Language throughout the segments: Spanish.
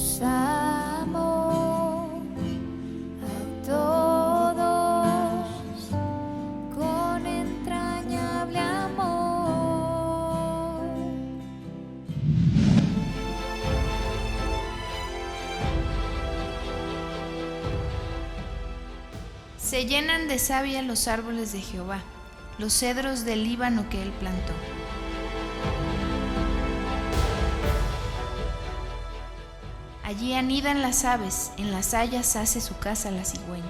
Os amo a todos con entrañable amor. Se llenan de savia los árboles de Jehová, los cedros del Líbano que él plantó. Allí anidan las aves, en las hayas hace su casa la cigüeña.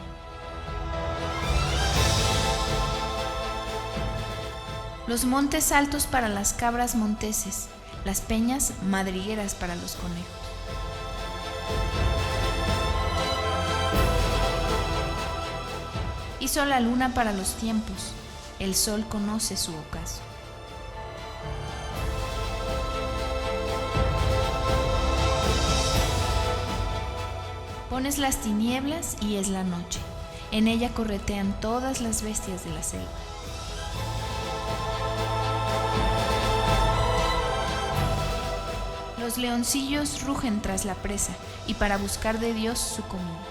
Los montes altos para las cabras monteses, las peñas madrigueras para los conejos. Hizo la luna para los tiempos, el sol conoce su ocaso. Pones las tinieblas y es la noche, en ella corretean todas las bestias de la selva. Los leoncillos rugen tras la presa y para buscar de Dios su comida.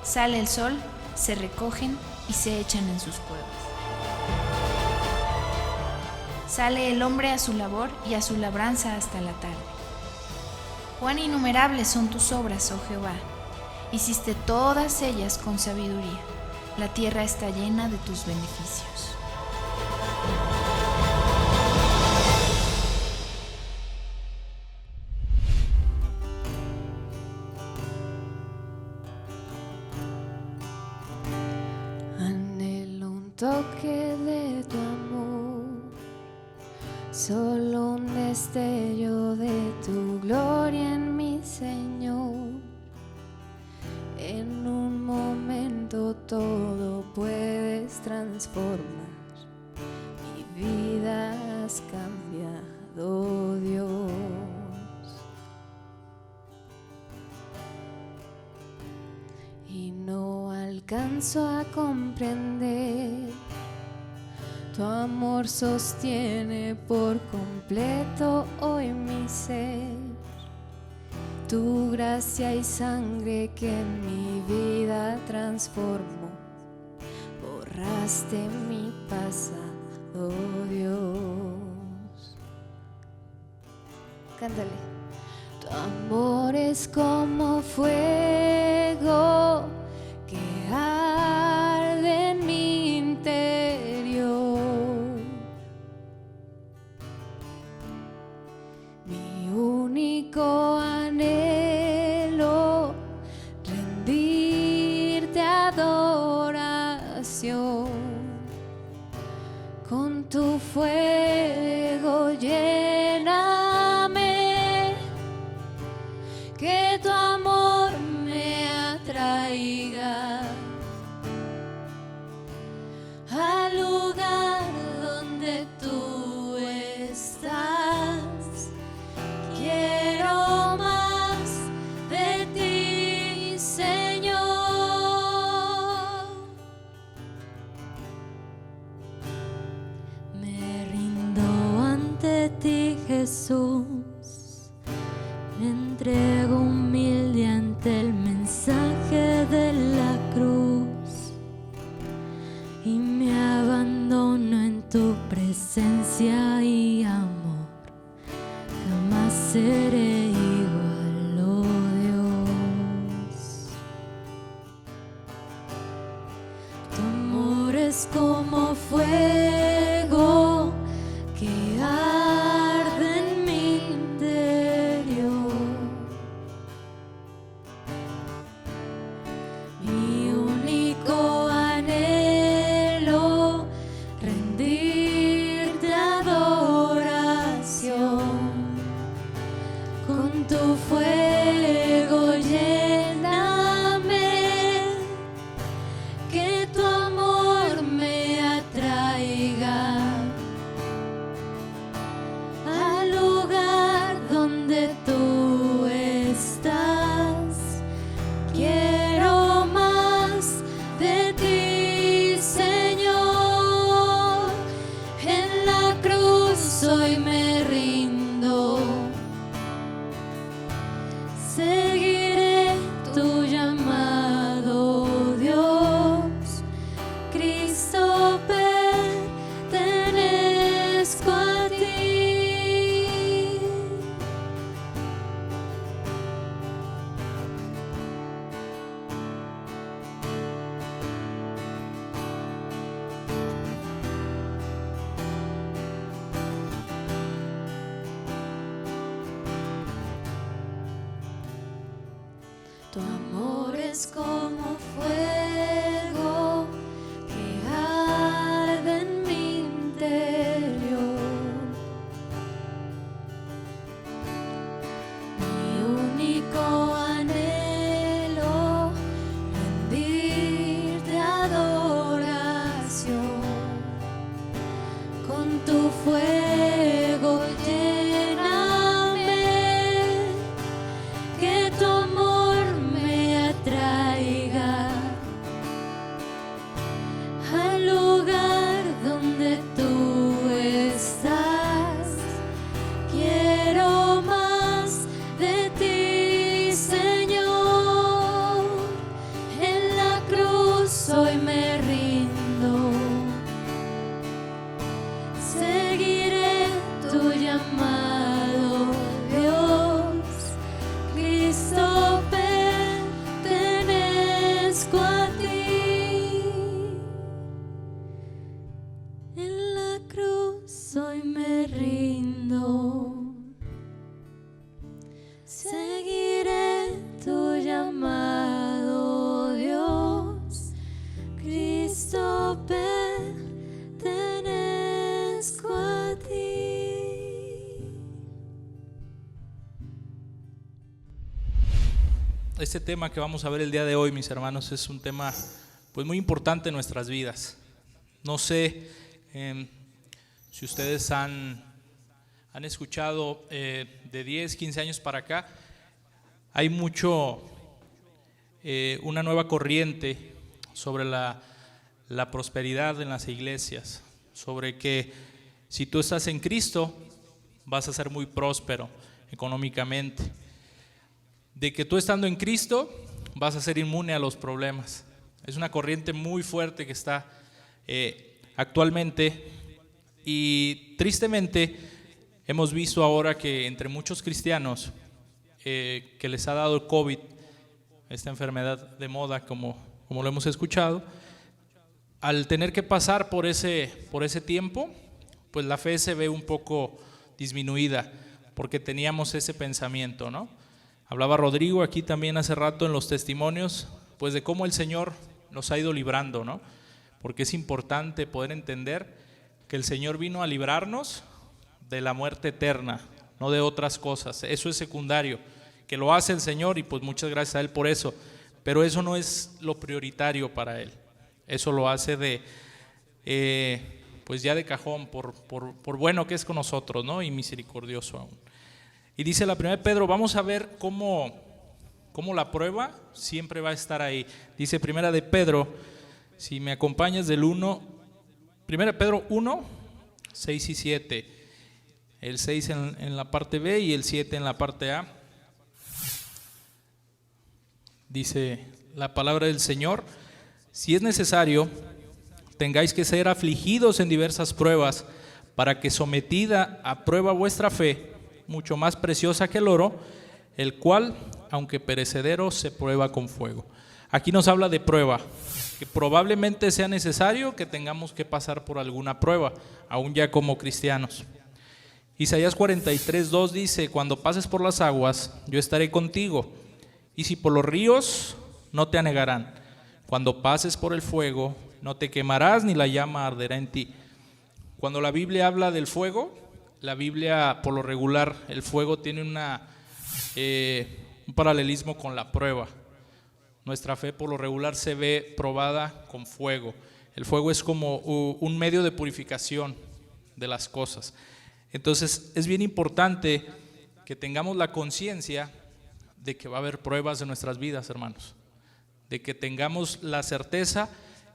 Sale el sol, se recogen y se echan en sus cuevas. Sale el hombre a su labor y a su labranza hasta la tarde. Cuán innumerables son tus obras, oh Jehová, hiciste todas ellas con sabiduría, la tierra está llena de tus beneficios. Anhelo un toque de tu amor, solo un destello de tu gloria en mi Señor. En un momento todo puedes transformar, mi vida has cambiado, Dios. Y no alcanzo a comprender, tu amor sostiene por completo hoy mi ser. Tu gracia y sangre que en mi vida transformó, borraste mi pasado, Dios. Cántale. Tu amor es como fuego que arde en mi interior. Mi único anhelo, rendirte adoración. Con tu fuego lléname, que tu amor me atraiga al lugar donde tú estás. Quiero más de ti, Señor. Me rindo ante ti, Jesús. Me entrego humilde ante el mensaje de la cruz y me abandono en tu presencia y amor. Jamás seré igual, oh Dios. Tu amor es como fuego que arde en mi interior. Mi único anhelo, rendirte adoración. Con tu fuego lléname, que tu amor me atraiga al lugar donde tú estás. Quiero más de ti, Señor. En la cruz hoy me rindo. Tu amor es como fuego que arde en mi interior. Mi único anhelo, rendirte adoración. Con tu fuego lléname, que tu amor me atraiga al lugar donde tú estás. Quiero más de ti, Señor. En la cruz hoy me rindo. Seguiré tu llamado, Dios. Cristo, pertenezco a ti. En la cruz hoy me rindo. Seguiré tu llamado, Dios. Cristo, pertenezco a ti. Este tema que vamos a ver el día de hoy, mis hermanos, es un tema pues muy importante en nuestras vidas. No sé si ustedes han escuchado de 10, 15 años para acá, hay mucho, una nueva corriente sobre la prosperidad en las iglesias, sobre que si tú estás en Cristo vas a ser muy próspero económicamente, de que tú estando en Cristo vas a ser inmune a los problemas. Es una corriente muy fuerte que está actualmente, y tristemente hemos visto ahora que entre muchos cristianos que les ha dado el COVID, esta enfermedad de moda como lo hemos escuchado, al tener que pasar por ese tiempo, pues la fe se ve un poco disminuida, porque teníamos ese pensamiento, ¿no? Hablaba Rodrigo aquí también hace rato en los testimonios, pues de cómo el Señor nos ha ido librando, ¿no? Porque es importante poder entender que el Señor vino a librarnos de la muerte eterna, no de otras cosas. Eso es secundario, que lo hace el Señor, y pues muchas gracias a Él por eso, pero eso no es lo prioritario para Él. Eso lo hace pues ya de cajón, por bueno que es con nosotros, ¿no? Y misericordioso aún. Y dice la primera de Pedro, vamos a ver cómo la prueba siempre va a estar ahí. Dice primera de Pedro, si me acompañas del 1, primera de Pedro 1, 6 y 7. El 6 en la parte B y el 7 en la parte A. Dice la palabra del Señor: si es necesario, tengáis que ser afligidos en diversas pruebas, para que sometida a prueba vuestra fe, mucho más preciosa que el oro, el cual, aunque perecedero, se prueba con fuego. Aquí nos habla de prueba, que probablemente sea necesario que tengamos que pasar por alguna prueba, aún ya como cristianos. Isaías 43:2 dice: cuando pases por las aguas, yo estaré contigo, y si por los ríos, no te anegarán. Cuando pases por el fuego, no te quemarás, ni la llama arderá en ti. Cuando la Biblia habla del fuego, la Biblia, por lo regular, el fuego tiene un paralelismo con la prueba. Nuestra fe, por lo regular, se ve probada con fuego. El fuego es como un medio de purificación de las cosas. Entonces, es bien importante que tengamos la conciencia de que va a haber pruebas en nuestras vidas, hermanos. De que tengamos la certeza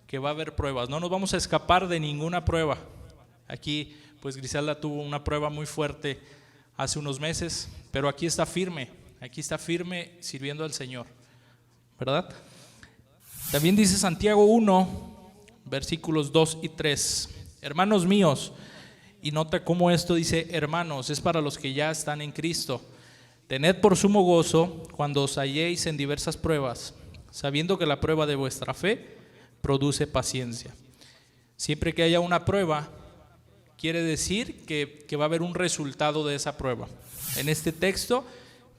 que va a haber pruebas. No nos vamos a escapar de ninguna prueba. Aquí, pues Griselda tuvo una prueba muy fuerte hace unos meses, pero aquí está firme sirviendo al Señor, ¿verdad? También dice Santiago 1, versículos 2 y 3. Hermanos míos, y nota cómo esto dice hermanos, es para los que ya están en Cristo. Tened por sumo gozo cuando os halléis en diversas pruebas, sabiendo que la prueba de vuestra fe produce paciencia. Siempre que haya una prueba, quiere decir que va a haber un resultado de esa prueba. En este texto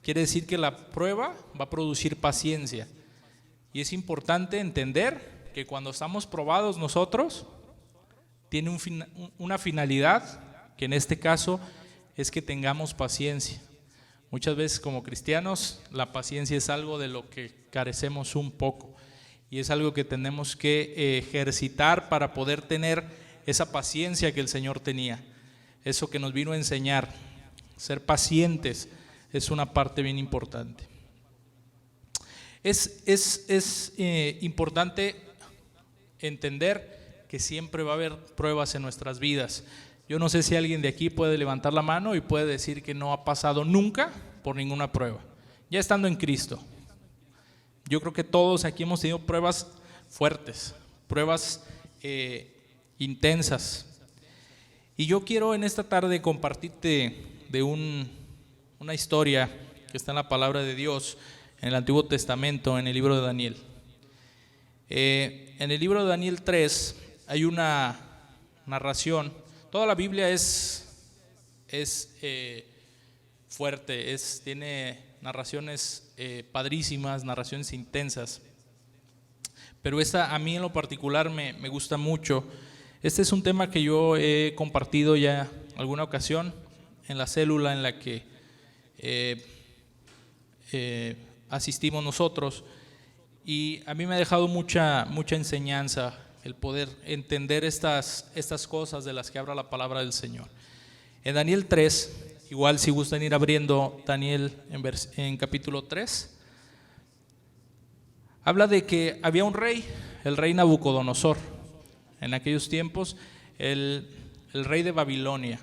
quiere decir que la prueba va a producir paciencia. Y es importante entender que cuando estamos probados nosotros, tiene una finalidad, que en este caso es que tengamos paciencia. Muchas veces como cristianos la paciencia es algo de lo que carecemos un poco y es algo que tenemos que ejercitar para poder tener esa paciencia que el Señor tenía, eso que nos vino a enseñar. Ser pacientes es una parte bien importante. Es importante entender que siempre va a haber pruebas en nuestras vidas. Yo no sé si alguien de aquí puede levantar la mano y puede decir que no ha pasado nunca por ninguna prueba, ya estando en Cristo. Yo creo que todos aquí hemos tenido pruebas fuertes, pruebas intensas. Y yo quiero en esta tarde compartirte de una historia que está en la palabra de Dios, en el Antiguo Testamento, en el libro de Daniel. En el libro de Daniel 3 hay una narración. Toda la Biblia es fuerte, tiene narraciones padrísimas, narraciones intensas. Pero esta a mí en lo particular me gusta mucho. Este es un tema que yo he compartido ya alguna ocasión en la célula en la que asistimos nosotros. Y a mí me ha dejado mucha enseñanza el poder entender estas cosas de las que habla la palabra del Señor. En Daniel 3, igual si gustan ir abriendo Daniel en capítulo 3, habla de que había un rey, el rey Nabucodonosor, en aquellos tiempos, el rey de Babilonia.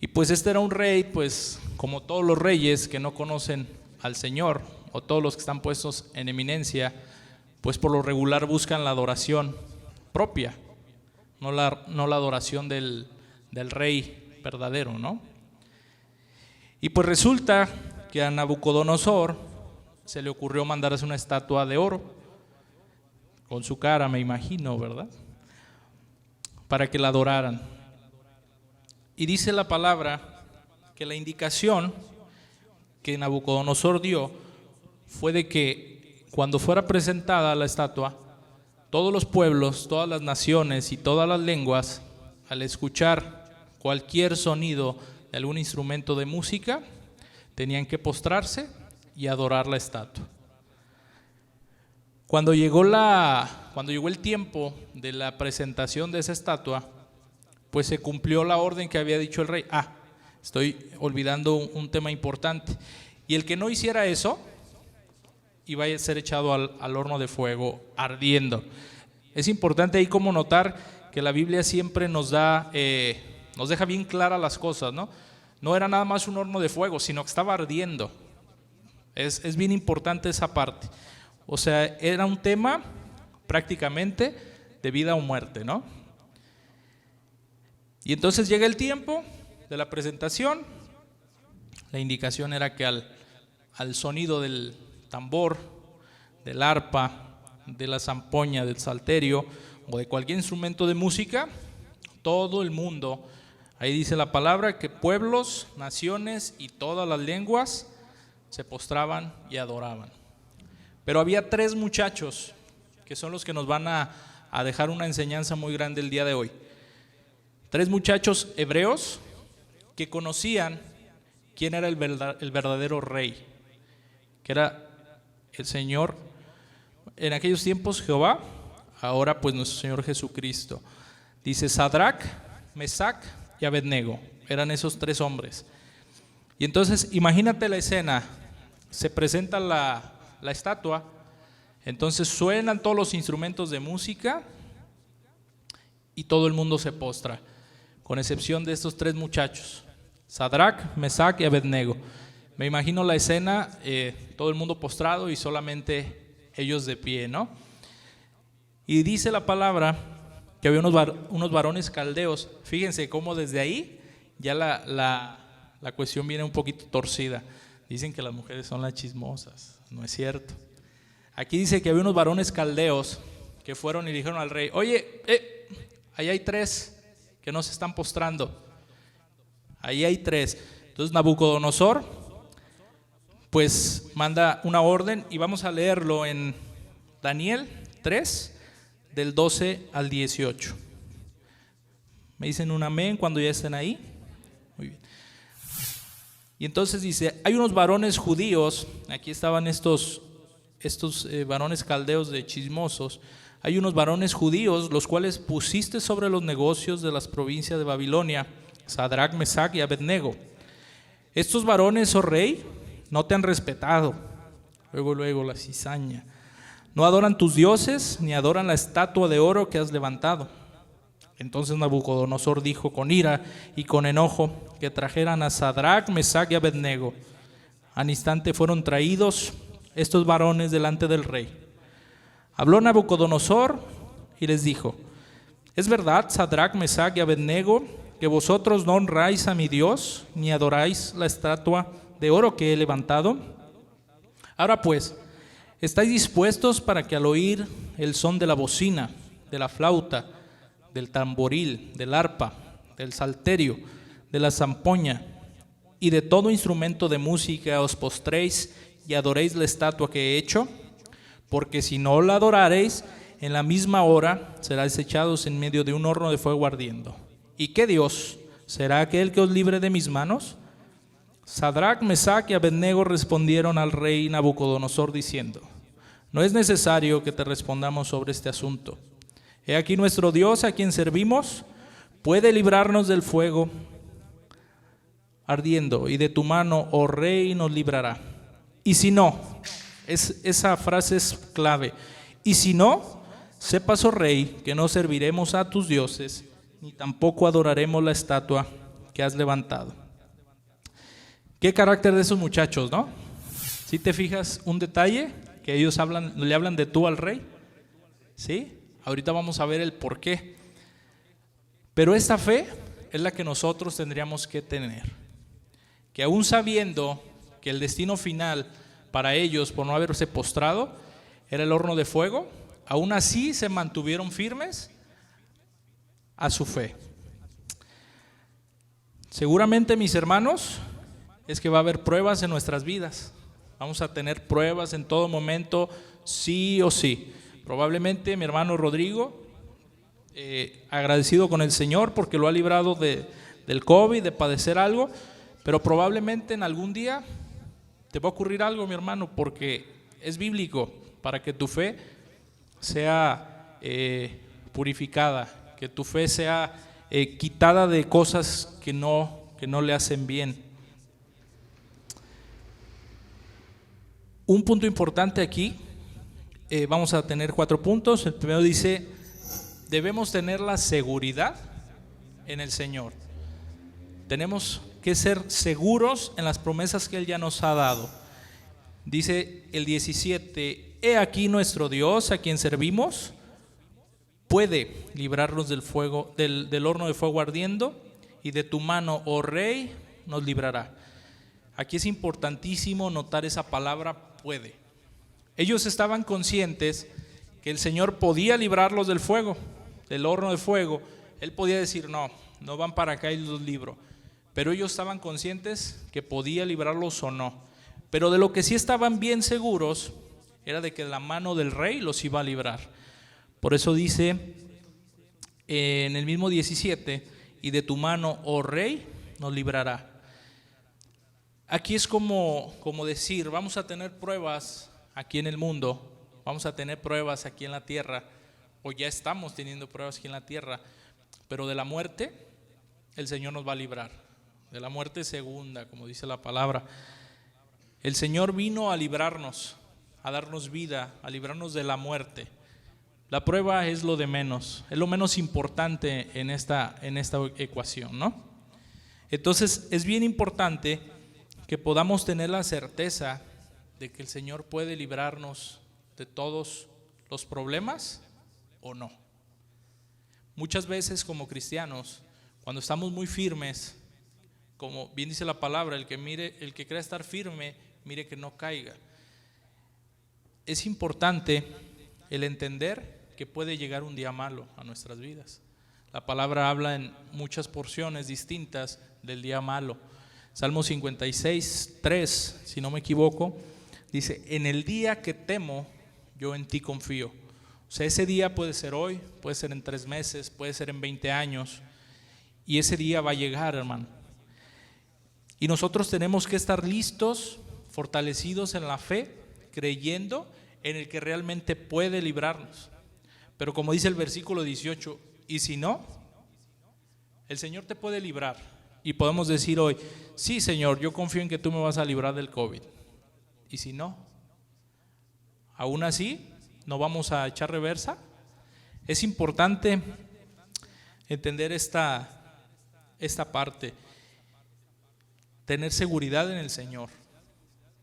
Y pues este era un rey, pues como todos los reyes que no conocen al Señor, o todos los que están puestos en eminencia, pues por lo regular buscan la adoración propia, no la adoración del rey verdadero, ¿no? Y pues resulta que a Nabucodonosor se le ocurrió mandar hacer una estatua de oro, con su cara, me imagino, ¿verdad? Para que la adoraran. Y dice la palabra que la indicación que Nabucodonosor dio fue de que cuando fuera presentada la estatua, todos los pueblos, todas las naciones y todas las lenguas, al escuchar cualquier sonido de algún instrumento de música, tenían que postrarse y adorar la estatua. Cuando llegó el tiempo de la presentación de esa estatua, pues se cumplió la orden que había dicho el rey. Estoy olvidando un tema importante. Y el que no hiciera eso iba a ser echado al horno de fuego ardiendo. Es importante ahí como notar que la Biblia siempre nos deja bien claras las cosas, ¿no? No era nada más un horno de fuego, sino que estaba ardiendo. Es bien importante esa parte. O sea, era un tema prácticamente de vida o muerte, ¿no? Y entonces llega el tiempo de la presentación. La indicación era que al sonido del tambor, del arpa, de la zampoña, del salterio o de cualquier instrumento de música, todo el mundo, ahí dice la palabra que pueblos, naciones y todas las lenguas se postraban y adoraban. Pero había 3 muchachos que son los que nos van a dejar una enseñanza muy grande el día de hoy. 3 muchachos hebreos que conocían quién era el verdadero rey, que era el Señor, en aquellos tiempos Jehová, ahora pues nuestro Señor Jesucristo. Dice Sadrac, Mesac y Abednego, eran esos 3 hombres. Y entonces imagínate la escena, se presenta la estatua, entonces suenan todos los instrumentos de música y todo el mundo se postra, con excepción de estos 3 muchachos, Sadrac, Mesac y Abednego. Me imagino la escena, todo el mundo postrado y solamente ellos de pie, ¿no? Y dice la palabra que había unos varones caldeos. Fíjense cómo desde ahí ya la cuestión viene un poquito torcida. Dicen que las mujeres son las chismosas, no es cierto. Aquí dice que había unos varones caldeos que fueron y dijeron al rey: oye, ahí hay 3 que no se están postrando. Ahí hay 3. Entonces Nabucodonosor pues manda una orden y vamos a leerlo en Daniel 3, del 12 al 18. ¿Me dicen un amén cuando ya estén ahí? Muy bien. Y entonces dice, hay unos varones judíos, aquí estaban estos varones caldeos de chismosos, hay unos varones judíos, los cuales pusiste sobre los negocios de las provincias de Babilonia, Sadrach, Mesach y Abednego. Estos varones, oh rey, no te han respetado. Luego la cizaña. No adoran tus dioses, ni adoran la estatua de oro que has levantado. Entonces Nabucodonosor dijo con ira y con enojo que trajeran a Sadrach, Mesach y Abednego. Al instante fueron traídos estos varones delante del rey. Habló Nabucodonosor y les dijo, ¿es verdad, Sadrach, Mesach y Abednego, que vosotros no honráis a mi Dios, ni adoráis la estatua de oro que he levantado? Ahora pues, ¿estáis dispuestos para que al oír el son de la bocina, de la flauta, del tamboril, del arpa, del salterio, de la zampoña y de todo instrumento de música os postréis y adoréis la estatua que he hecho? Porque si no la adoraréis, en la misma hora seráis echados en medio de un horno de fuego ardiendo. ¿Y qué Dios será aquel que os libre de mis manos? Sadrach, Mesach y Abednego respondieron al rey Nabucodonosor diciendo, no es necesario que te respondamos sobre este asunto. He aquí nuestro Dios a quien servimos puede librarnos del fuego ardiendo, y de tu mano, oh rey, nos librará. Y si no, esa frase es clave. Y si no, sepas, oh rey, que no serviremos a tus dioses, ni tampoco adoraremos la estatua que has levantado. Qué carácter de esos muchachos, ¿no? Si te fijas un detalle, que ellos le hablan de tú al rey, ¿sí? Ahorita vamos a ver el por qué. Pero esta fe es la que nosotros tendríamos que tener. Que aún sabiendo que el destino final para ellos, por no haberse postrado, era el horno de fuego, aún así se mantuvieron firmes a su fe. Seguramente, mis hermanos, es que va a haber pruebas en nuestras vidas. Vamos a tener pruebas en todo momento, sí o sí. Probablemente mi hermano Rodrigo, agradecido con el Señor porque lo ha librado del COVID, de padecer algo, pero probablemente en algún día te va a ocurrir algo, mi hermano, porque es bíblico para que tu fe sea purificada, que tu fe sea quitada de cosas que no le hacen bien. Un punto importante aquí, vamos a tener 4 puntos. El primero dice, debemos tener la seguridad en el Señor. Tenemos que ser seguros en las promesas que Él ya nos ha dado. Dice el 17, he aquí nuestro Dios a quien servimos, puede librarnos del fuego, del horno de fuego ardiendo, y de tu mano, oh rey, nos librará. Aquí es importantísimo notar esa palabra puede. Ellos estaban conscientes que el Señor podía librarlos del fuego, del horno de fuego. Él podía decir, no van para acá y los libro. Pero ellos estaban conscientes que podía librarlos o no. Pero de lo que sí estaban bien seguros era de que la mano del rey los iba a librar. Por eso dice en el mismo 17, y de tu mano, oh rey, nos librará. Aquí es como decir, vamos a tener pruebas aquí en el mundo, vamos a tener pruebas aquí en la tierra, o ya estamos teniendo pruebas aquí en la tierra, pero de la muerte el Señor nos va a librar. De la muerte segunda, como dice la palabra. El Señor vino a librarnos, a darnos vida, a librarnos de la muerte. La prueba es lo de menos, es lo menos importante en esta ecuación, ¿no? Entonces es bien importante que podamos tener la certeza de que el Señor puede librarnos de todos los problemas o no. Muchas veces como cristianos, cuando estamos muy firmes, como bien dice la palabra, el que crea estar firme, mire que no caiga. Es importante el entender que puede llegar un día malo a nuestras vidas. La palabra habla en muchas porciones distintas del día malo. Salmo 56, 3, si no me equivoco, dice: en el día que temo, yo en ti confío. O sea, ese día puede ser hoy, puede ser en 3 meses, puede ser en 20 años, y ese día va a llegar, hermano. Y nosotros tenemos que estar listos, fortalecidos en la fe, creyendo en el que realmente puede librarnos. Pero como dice el versículo 18, y si no, el Señor te puede librar. Y podemos decir hoy: sí, Señor, yo confío en que tú me vas a librar del COVID. Y si no, aún así, no vamos a echar reversa. Es importante entender esta parte, tener seguridad en el Señor.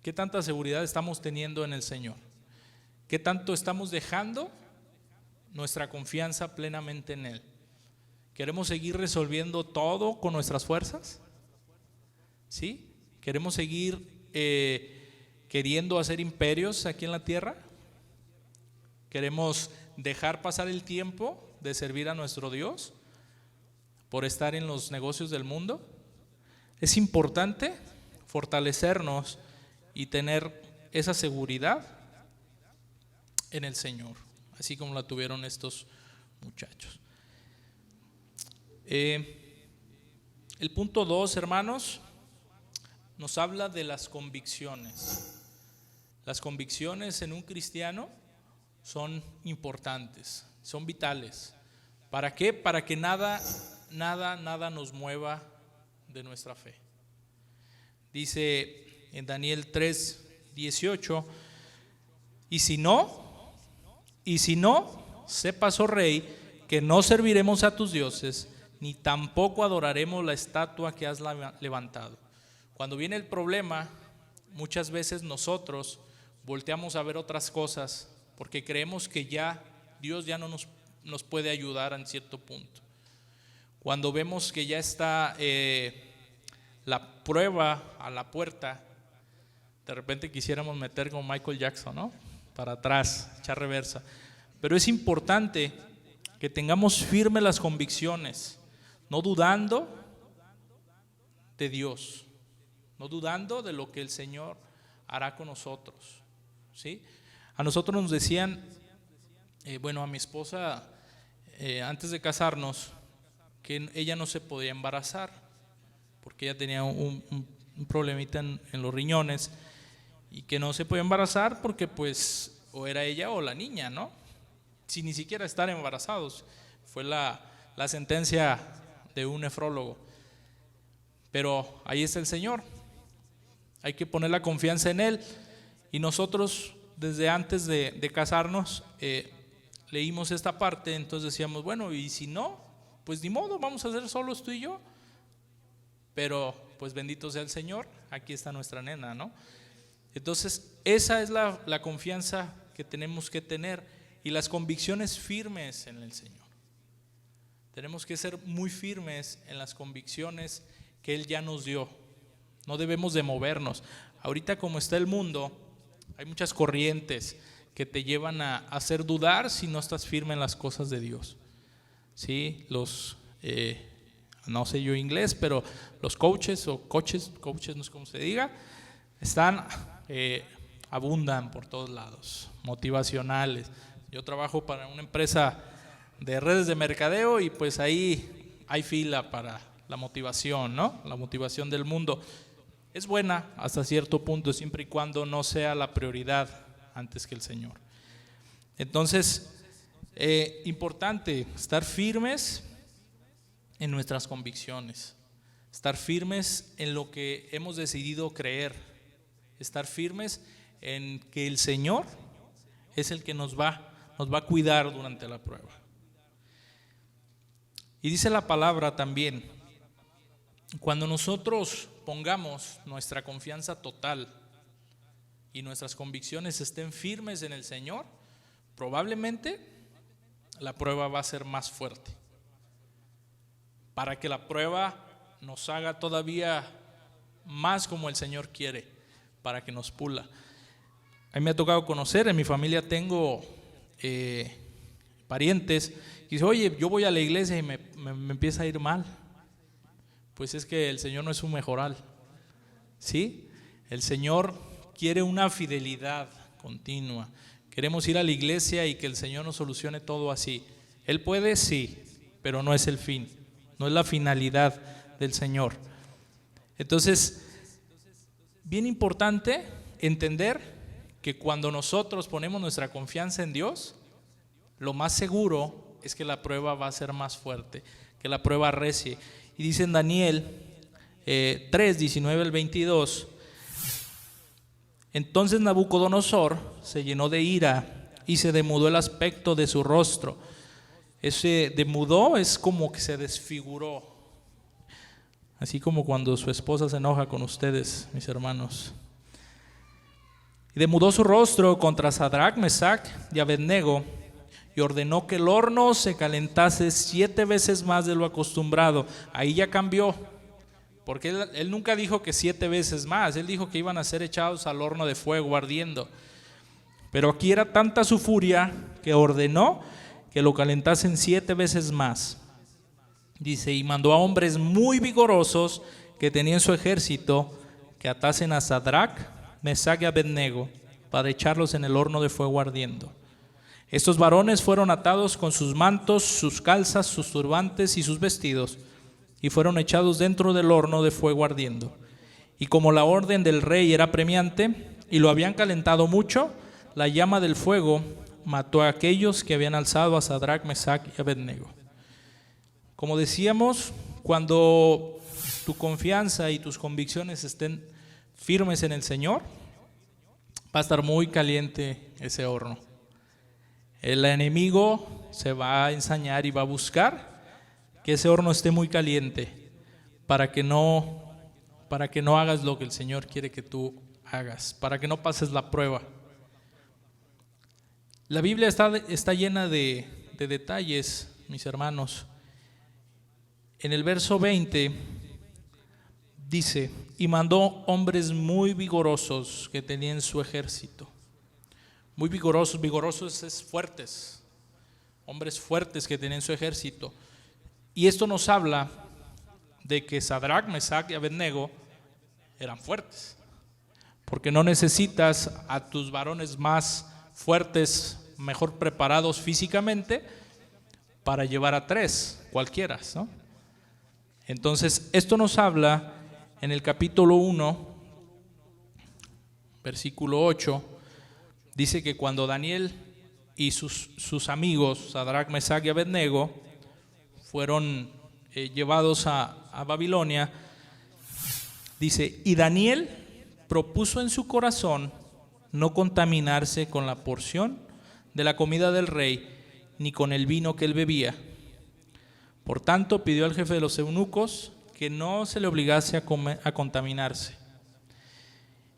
¿Qué tanta seguridad estamos teniendo en el Señor? ¿Qué tanto estamos dejando nuestra confianza plenamente en Él? ¿Queremos seguir resolviendo todo con nuestras fuerzas? ¿Sí? ¿Queremos seguir queriendo hacer imperios aquí en la tierra? ¿Queremos dejar pasar el tiempo de servir a nuestro Dios por estar en los negocios del mundo? Es importante fortalecernos y tener esa seguridad en el Señor, así como la tuvieron estos muchachos. El punto 2, hermanos, nos habla de las convicciones. Las convicciones en un cristiano son importantes, son vitales. ¿Para qué? Para que nada nos mueva de nuestra fe. Dice en Daniel 3:18: y si no, sepas, oh rey, que no serviremos a tus dioses, ni tampoco adoraremos la estatua que has levantado. Cuando viene el problema, muchas veces nosotros volteamos a ver otras cosas porque creemos que ya Dios ya no nos puede ayudar en cierto punto. Cuando vemos que ya está la prueba a la puerta, de repente quisiéramos meter como Michael Jackson, ¿no? Para atrás, echar reversa. Pero es importante que tengamos firmes las convicciones, no dudando de Dios, no dudando de lo que el Señor hará con nosotros, ¿sí? A nosotros nos decían, a mi esposa, antes de casarnos, que ella no se podía embarazar porque ella tenía un problemita en los riñones, y que no se podía embarazar porque pues o era ella o la niña, ¿no? Sin ni siquiera estar embarazados. Fue la sentencia de un nefrólogo. Pero ahí está el Señor. Hay que poner la confianza en Él. Y nosotros desde antes de casarnos leímos esta parte. Entonces decíamos, bueno, y si no, pues ni modo, vamos a ser solos tú y yo. Pero pues bendito sea el Señor, aquí está nuestra nena, ¿no? Entonces esa es la confianza que tenemos que tener, y las convicciones firmes en el Señor. Tenemos que ser muy firmes en las convicciones que Él ya nos dio. No debemos de movernos. Ahorita como está el mundo, hay muchas corrientes que te llevan a hacer dudar si no estás firme en las cosas de Dios. ¿Sí? No sé yo inglés, pero los coaches no sé cómo se diga, abundan por todos lados, motivacionales. Yo trabajo para una empresa de redes de mercadeo y pues ahí hay fila para la motivación, ¿no? La motivación del mundo es buena hasta cierto punto, siempre y cuando no sea la prioridad antes que el Señor. Entonces, importante estar firmes en nuestras convicciones, estar firmes en lo que hemos decidido creer, estar firmes en que el Señor es el que nos va a cuidar durante la prueba. Y dice la palabra también, cuando nosotros pongamos nuestra confianza total y nuestras convicciones estén firmes en el Señor, probablemente la prueba va a ser más fuerte, para que la prueba nos haga todavía más como el Señor quiere, para que nos pula. A mí me ha tocado conocer, en mi familia tengo parientes que dicen, oye, yo voy a la iglesia y me empieza a ir mal. Pues es que el Señor no es un mejoral. ¿sí? El Señor quiere una fidelidad continua. Queremos ir a la iglesia y que el Señor nos solucione todo así. Él puede, sí, pero no es el fin, no es la finalidad del Señor. Entonces, bien importante entender que cuando nosotros ponemos nuestra confianza en Dios, lo más seguro es que la prueba va a ser más fuerte, que la prueba arrecie. Y dice en Daniel 3, 19 al 22, entonces Nabucodonosor se llenó de ira y se demudó el aspecto de su rostro. Ese demudó es como que se desfiguró, así como cuando su esposa se enoja con ustedes, mis hermanos. Y demudó su rostro contra Sadrach, Mesach y Abednego, y ordenó que el horno se calentase 7 veces más de lo acostumbrado. Ahí ya cambió, porque él nunca dijo que 7 veces más, él dijo que iban a ser echados al horno de fuego ardiendo. Pero aquí era tanta su furia que ordenó que lo calentasen 7 veces más. Dice, y mandó a hombres muy vigorosos que tenían su ejército que atasen a Sadrach, Mesach y Abednego para echarlos en el horno de fuego ardiendo. Estos varones fueron atados con sus mantos, sus calzas, sus turbantes y sus vestidos, y fueron echados dentro del horno de fuego ardiendo. Y como la orden del rey era premiante y lo habían calentado mucho, la llama del fuego mató a aquellos que habían alzado a Sadrach, Mesach y Abednego. Como decíamos, cuando tu confianza y tus convicciones estén firmes en el Señor, va a estar muy caliente ese horno. El enemigo se va a ensañar y va a buscar que ese horno esté muy caliente para que no hagas lo que el Señor quiere que tú hagas, para que no pases la prueba. La Biblia está llena de detalles, mis hermanos. En el verso 20 dice, y mandó hombres muy vigorosos que tenían su ejército. Muy vigorosos es fuertes, hombres fuertes que tenían su ejército. Y esto nos habla de que Sadrach, Mesach y Abednego eran fuertes, porque no necesitas a tus varones más fuertes, mejor preparados físicamente para llevar a 3 cualquiera, ¿no? Entonces esto nos habla en el capítulo 1, versículo 8, dice que cuando Daniel y sus amigos, Sadrach, Mesach y Abednego, fueron llevados a Babilonia, dice, y Daniel propuso en su corazón no contaminarse con la porción de la comida del rey, ni con el vino que él bebía. Por tanto, pidió al jefe de los eunucos que no se le obligase a contaminarse.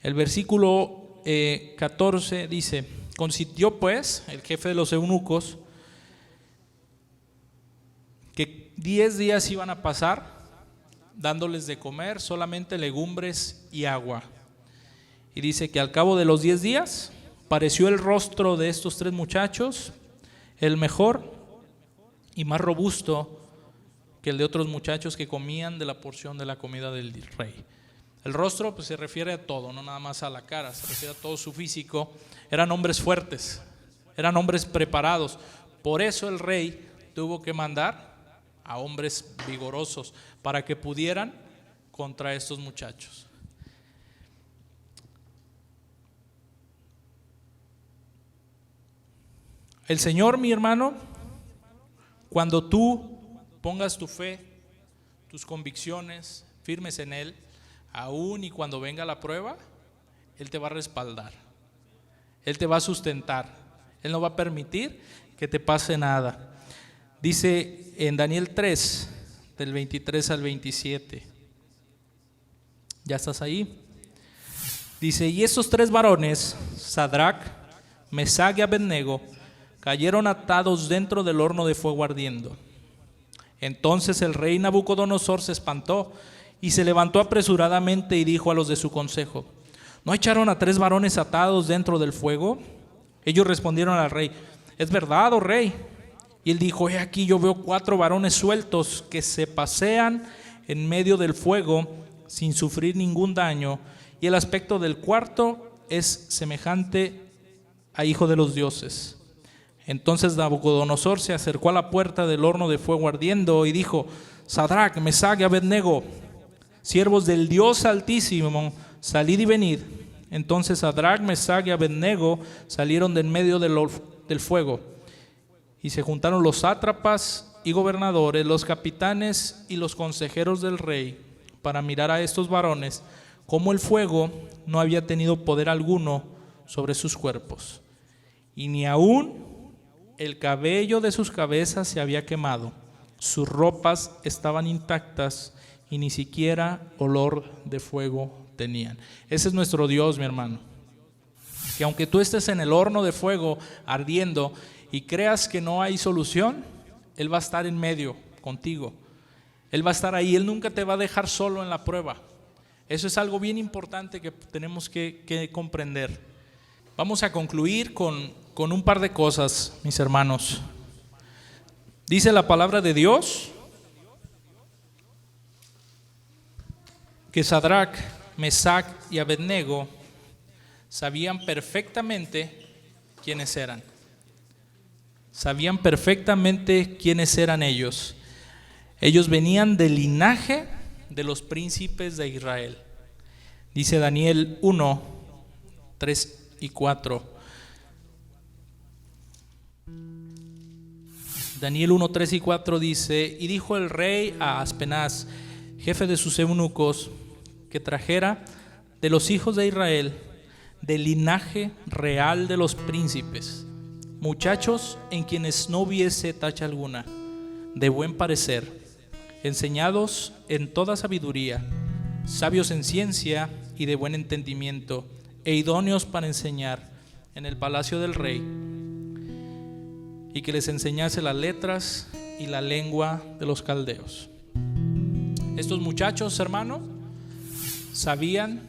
El versículo 14 dice, consintió pues el jefe de los eunucos que 10 días iban a pasar dándoles de comer solamente legumbres y agua. Y dice que al cabo de los 10 días pareció el rostro de estos 3 muchachos el mejor y más robusto que el de otros muchachos que comían de la porción de la comida del rey. El rostro pues se refiere a todo, no nada más a la cara, se refiere a todo su físico. Eran hombres fuertes, eran hombres preparados. Por eso el rey tuvo que mandar a hombres vigorosos para que pudieran contra estos muchachos. El Señor, mi hermano, cuando tú pongas tu fe, tus convicciones firmes en Él, aún y cuando venga la prueba, Él te va a respaldar, Él te va a sustentar, Él no va a permitir que te pase nada. Dice en Daniel 3, del 23 al 27, ¿ya estás ahí? Dice, y esos 3 varones, Sadrach, Mesach y Abednego, cayeron atados dentro del horno de fuego ardiendo. Entonces el rey Nabucodonosor se espantó y se levantó apresuradamente y dijo a los de su consejo, ¿no echaron a 3 varones atados dentro del fuego? Ellos respondieron al rey, es verdad, oh rey. Y él dijo, he aquí yo veo 4 varones sueltos que se pasean en medio del fuego sin sufrir ningún daño, y el aspecto del cuarto es semejante a hijo de los dioses. Entonces Nabucodonosor se acercó a la puerta del horno de fuego ardiendo y dijo: Sadrach, Mesach y Abednego, siervos del Dios Altísimo, salid y venid. Entonces Sadrach, Mesach y Abednego salieron de en medio del fuego, y se juntaron los sátrapas y gobernadores, los capitanes y los consejeros del rey, para mirar a estos varones, cómo el fuego no había tenido poder alguno sobre sus cuerpos, y ni aún el cabello de sus cabezas se había quemado. Sus ropas estaban intactas y ni siquiera olor de fuego tenían. Ese es nuestro Dios, mi hermano. Que aunque tú estés en el horno de fuego ardiendo y creas que no hay solución, Él va a estar en medio contigo. Él va a estar ahí. Él nunca te va a dejar solo en la prueba. Eso es algo bien importante que tenemos que comprender. Vamos a concluir con un par de cosas, mis hermanos. Dice la palabra de Dios que Sadrach, Mesach y Abednego sabían perfectamente quiénes eran. Sabían perfectamente quiénes eran ellos. Ellos venían del linaje de los príncipes de Israel. Dice Daniel 1, 3 y 4. Daniel 1, 3 y 4 dice: y dijo el rey a Aspenaz, jefe de sus eunucos, que trajera de los hijos de Israel, del linaje real de los príncipes, muchachos en quienes no hubiese tacha alguna, de buen parecer, enseñados en toda sabiduría, sabios en ciencia y de buen entendimiento, e idóneos para enseñar en el palacio del rey, y que les enseñase las letras y la lengua de los caldeos. Estos muchachos, hermano, sabían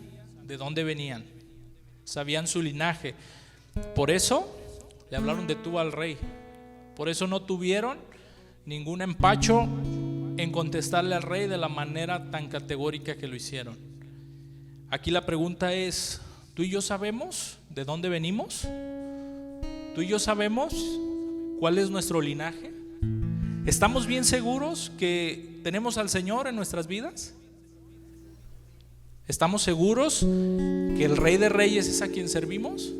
de dónde venían, sabían su linaje. Por eso le hablaron de tú al rey. Por eso no tuvieron ningún empacho en contestarle al rey de la manera tan categórica que lo hicieron. Aquí la pregunta es: ¿tú y yo sabemos de dónde venimos? ¿Tú y yo sabemos cuál es nuestro linaje? ¿Estamos bien seguros que tenemos al Señor en nuestras vidas? ¿Estamos seguros que el Rey de Reyes es a quien servimos?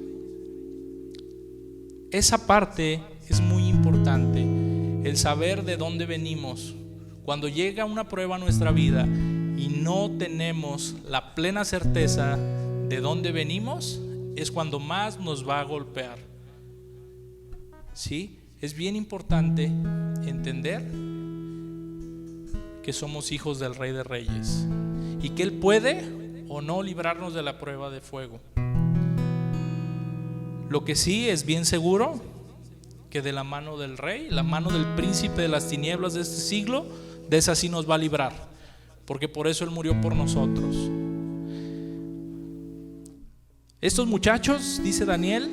Esa parte es muy importante, el saber de dónde venimos. Cuando llega una prueba a nuestra vida y no tenemos la plena certeza de dónde venimos, es cuando más nos va a golpear. ¿Sí? Es bien importante entender que somos hijos del Rey de Reyes y que Él puede o no librarnos de la prueba de fuego. Lo que sí es bien seguro, que de la mano del Rey, la mano del príncipe de las tinieblas de este siglo, de esa sí nos va a librar, porque por eso Él murió por nosotros. Estos muchachos, dice Daniel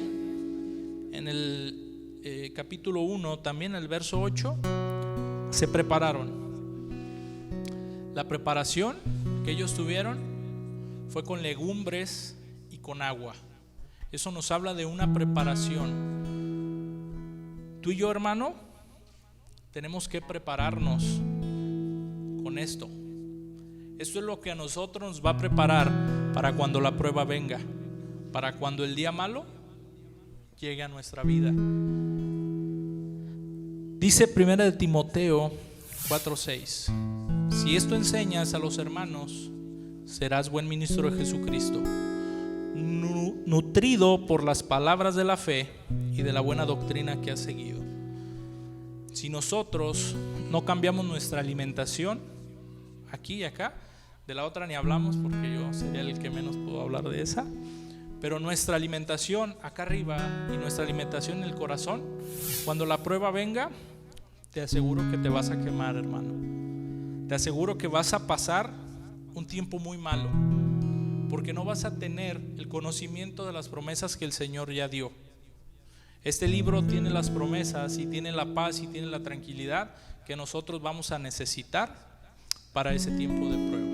en el capítulo 1, también el verso 8, se prepararon. La preparación que ellos tuvieron fue con legumbres y con agua. Eso nos habla de una preparación. Tú y yo, hermano, tenemos que prepararnos con esto. Esto es lo que a nosotros nos va a preparar para cuando la prueba venga, para cuando el día malo llegue a nuestra vida. Dice 1 de Timoteo 4:6: si esto enseñas a los hermanos, serás buen ministro de Jesucristo, nutrido por las palabras de la fe y de la buena doctrina que has seguido. Si nosotros no cambiamos nuestra alimentación, aquí y acá, de la otra ni hablamos porque yo sería el que menos puedo hablar de esa, pero nuestra alimentación acá arriba y nuestra alimentación en el corazón, cuando la prueba venga, te aseguro que te vas a quemar, hermano. Te aseguro que vas a pasar un tiempo muy malo, porque no vas a tener el conocimiento de las promesas que el Señor ya dio. Este libro tiene las promesas y tiene la paz y tiene la tranquilidad que nosotros vamos a necesitar para ese tiempo de prueba.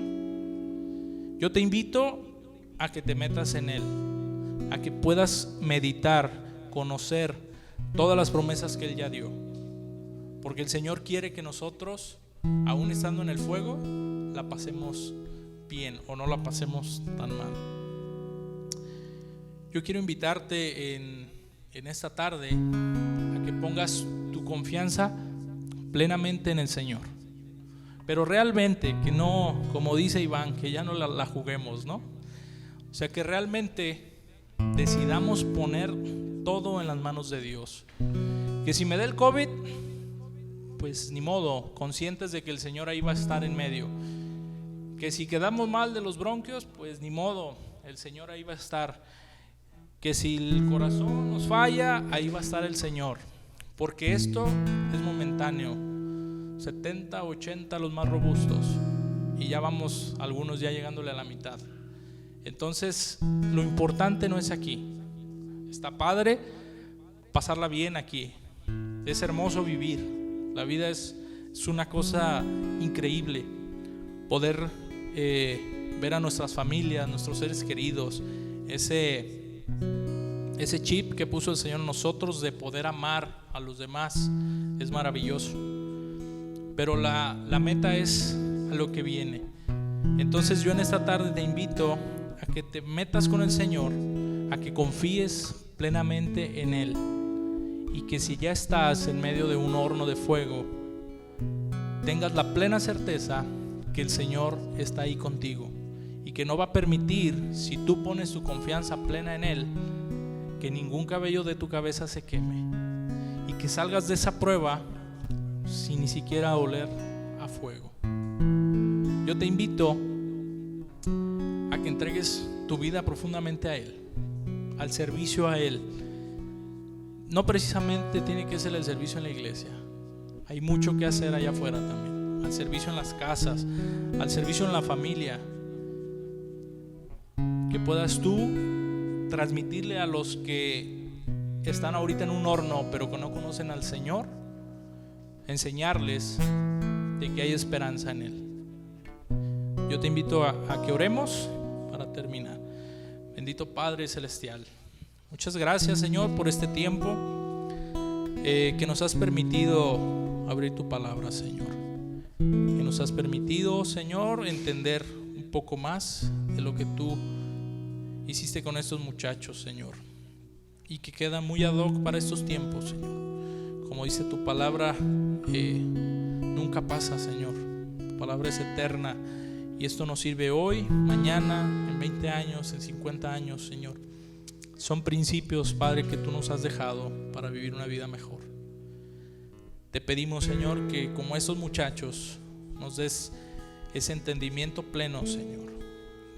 Yo te invito a que te metas en Él, a que puedas meditar, conocer todas las promesas que Él ya dio, porque el Señor quiere que nosotros, aún estando en el fuego, la pasemos bien o no la pasemos tan mal. Yo quiero invitarte en esta tarde a que pongas tu confianza plenamente en el Señor, pero realmente que no, como dice Iván, que ya no la juguemos, ¿no? O sea, que realmente decidamos poner todo en las manos de Dios. Que si me da el COVID, pues ni modo, conscientes de que el Señor ahí va a estar en medio. Que si quedamos mal de los bronquios, pues ni modo, el Señor ahí va a estar. Que si el corazón nos falla, ahí va a estar el Señor. Porque esto es momentáneo. 70, 80 los más robustos, y ya vamos algunos ya llegándole a la mitad. Entonces lo importante no es aquí. Está padre pasarla bien aquí, es hermoso vivir. La vida es una cosa increíble. Poder ver a nuestras familias, nuestros seres queridos, ese chip que puso el Señor en nosotros de poder amar a los demás es maravilloso. Pero la meta es a lo que viene. Entonces yo en esta tarde te invito a que te metas con el Señor, a que confíes plenamente en Él, y que si ya estás en medio de un horno de fuego, tengas la plena certeza que el Señor está ahí contigo y que no va a permitir, si tú pones tu confianza plena en Él, que ningún cabello de tu cabeza se queme, y que salgas de esa prueba sin ni siquiera oler a fuego. Yo te invito a que entregues tu vida profundamente a Él, al servicio a Él. No precisamente tiene que ser el servicio en la iglesia, hay mucho que hacer allá afuera también, al servicio en las casas, al servicio en la familia. Que puedas tú transmitirle a los que están ahorita en un horno pero que no conocen al Señor, enseñarles de que hay esperanza en Él. Yo te invito a que oremos para terminar. Bendito Padre Celestial, muchas gracias, Señor, por este tiempo que nos has permitido abrir tu palabra, Señor. Que nos has permitido, Señor, entender un poco más de lo que tú hiciste con estos muchachos, Señor, y que queda muy ad hoc para estos tiempos, Señor. Como dice tu palabra, nunca pasa, Señor. Tu palabra es eterna y esto nos sirve hoy, mañana, en 20 años, en 50 años, Señor. Son principios, Padre, que tú nos has dejado para vivir una vida mejor. Te pedimos, Señor, que como esos muchachos nos des ese entendimiento pleno, Señor,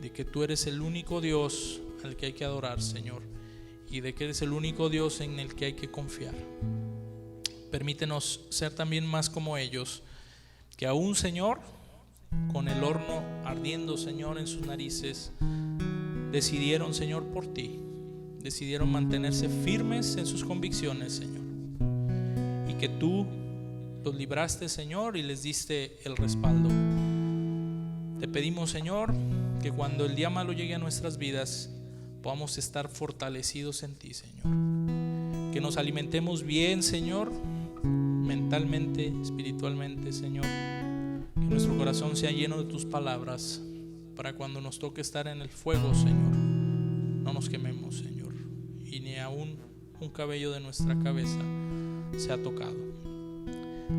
de que tú eres el único Dios al que hay que adorar, Señor, y de que eres el único Dios en el que hay que confiar. Permítenos ser también más como ellos, que aún, Señor, con el horno ardiendo, Señor, en sus narices, decidieron, Señor, por ti, decidieron mantenerse firmes en sus convicciones, Señor, y que tú los libraste, Señor, y les diste el respaldo. Te pedimos, Señor, que cuando el día malo llegue a nuestras vidas podamos estar fortalecidos en ti, Señor. Que nos alimentemos bien, Señor, mentalmente, espiritualmente, Señor. Que nuestro corazón sea lleno de tus palabras para cuando nos toque estar en el fuego, Señor, no nos quememos, Señor, y ni aún un cabello de nuestra cabeza sea tocado.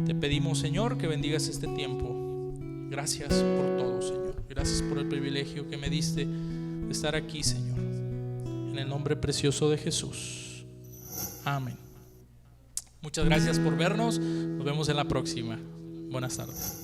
Te pedimos, Señor, que bendigas este tiempo. Gracias por todo, Señor. Gracias por el privilegio que me diste de estar aquí, Señor. En el nombre precioso de Jesús. Amén. Muchas gracias por vernos. Nos vemos en la próxima. Buenas tardes.